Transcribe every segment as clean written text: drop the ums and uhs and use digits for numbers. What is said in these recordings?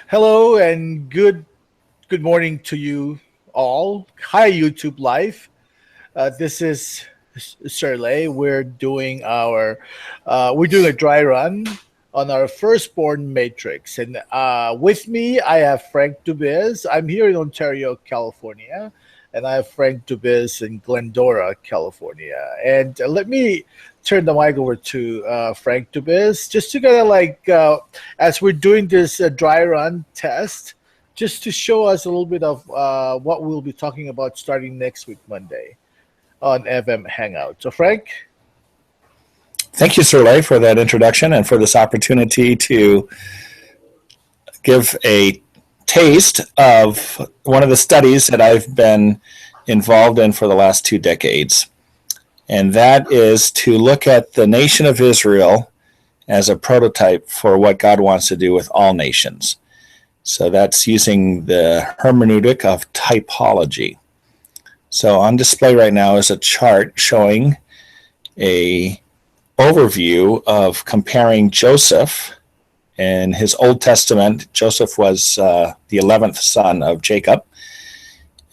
Hello and good morning to you all. Hi YouTube Live. This is Sirley. We're doing a dry run on our firstborn matrix, and with me I have Frank Dubiz. I'm here in Ontario, California, and I have Frank Dubiz in Glendora, California. And let me turn the mic over to Frank Dubiz just to kind of as we're doing this dry run test, just to show us a little bit of what we'll be talking about starting next week, Monday on FM Hangout. So, Frank? Thank you, Sirley, for that introduction and for this opportunity to give a taste of one of the studies that I've been involved in for the last 2 decades. And that is to look at the nation of Israel as a prototype for what God wants to do with all nations. So that's using the hermeneutic of typology. So on display right now is a chart showing a overview of comparing Joseph. In his Old Testament, Joseph was the 11th son of Jacob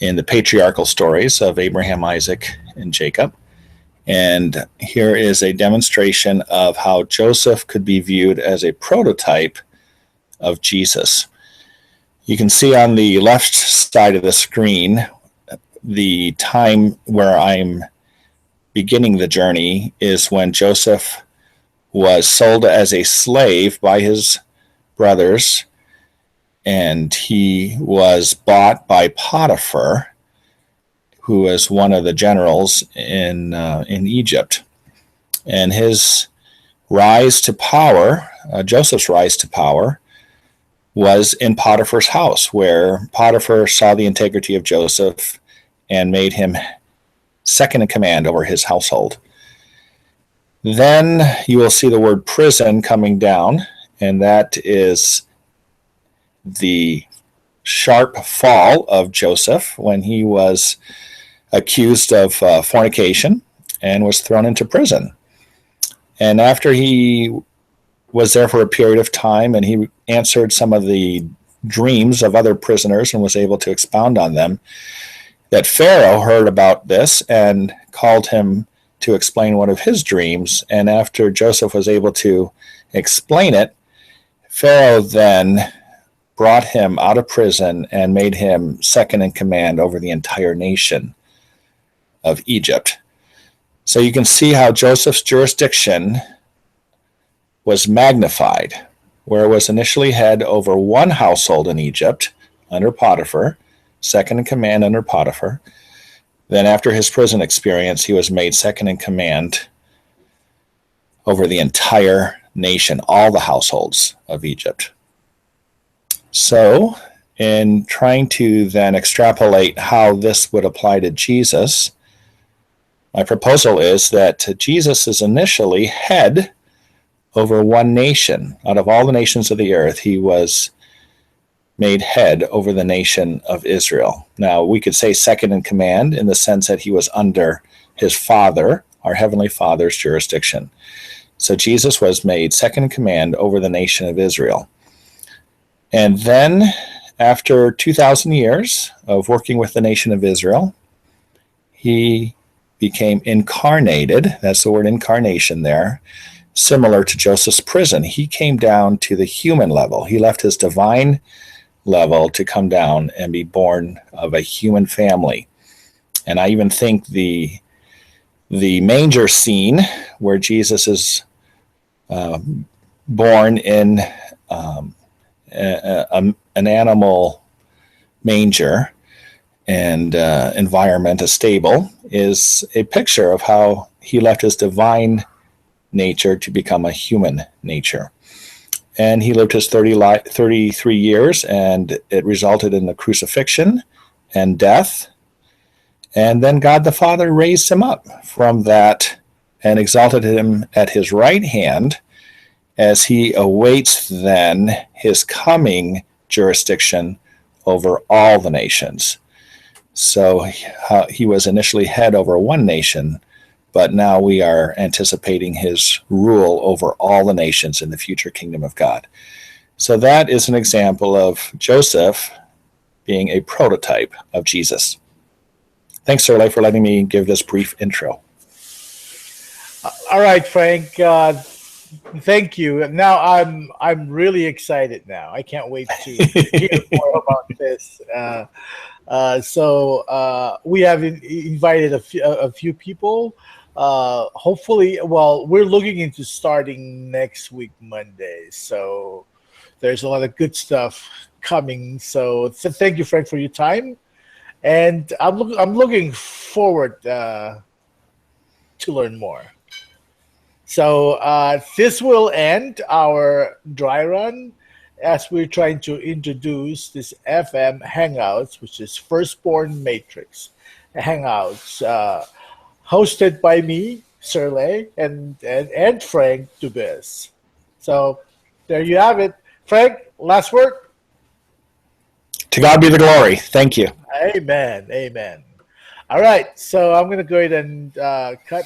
in the patriarchal stories of Abraham, Isaac, and Jacob. And here is a demonstration of how Joseph could be viewed as a prototype of Jesus. You can see on the left side of the screen the time where I'm beginning the journey is when Joseph was sold as a slave by his brothers, and he was bought by Potiphar, who was one of the generals in Egypt. And his rise to power, Joseph's rise to power, was in Potiphar's house, where Potiphar saw the integrity of Joseph and made him second in command over his household. Then you will see the word prison coming down, and that is the sharp fall of Joseph when he was accused of fornication and was thrown into prison. And after he was there for a period of time and he answered some of the dreams of other prisoners and was able to expound on them, that Pharaoh heard about this and called him to explain one of his dreams. And after Joseph was able to explain it, Pharaoh then brought him out of prison and made him second in command over the entire nation of Egypt. So you can see how Joseph's jurisdiction was magnified, where it was initially head over one household in Egypt under Potiphar, second in command under Potiphar. Then after his prison experience, he was made second in command over the entire nation, all the households of Egypt. So in trying to then extrapolate how this would apply to Jesus, my proposal is that Jesus is initially head over one nation. Out of all the nations of the earth, he was made head over the nation of Israel. Now, we could say second in command in the sense that he was under his Father, our Heavenly Father's jurisdiction. So Jesus was made second in command over the nation of Israel. And then, after 2,000 years of working with the nation of Israel, he became incarnated. That's the word incarnation there. Similar to Joseph's prison, he came down to the human level. He left his divine level to come down and be born of a human family. And I even think the manger scene where Jesus is born in an animal manger and environment, a stable, is a picture of how he left his divine nature to become a human nature. And he lived his 33 years, and it resulted in the crucifixion and death. And then God the Father raised him up from that and exalted him at his right hand as he awaits then his coming jurisdiction over all the nations. So he was initially head over one nation, but now we are anticipating his rule over all the nations in the future kingdom of God. So that is an example of Joseph being a prototype of Jesus. Thanks, Sirle, for letting me give this brief intro. All right, Frank. Thank you. Now I'm really excited. Now I can't wait to hear more about this. We have invited a few people. Hopefully, well, we're looking into starting next week Monday. So there's a lot of good stuff coming. So thank you, Frank, for your time, and I'm looking forward to learn more. So this will end our dry run as we're trying to introduce this FM Hangouts, which is Firstborn Matrix Hangouts, hosted by me, Sirle, and Frank Dubis. So there you have it. Frank, last word? To God be the glory. Thank you. Amen. Amen. All right. So I'm going to go ahead and cut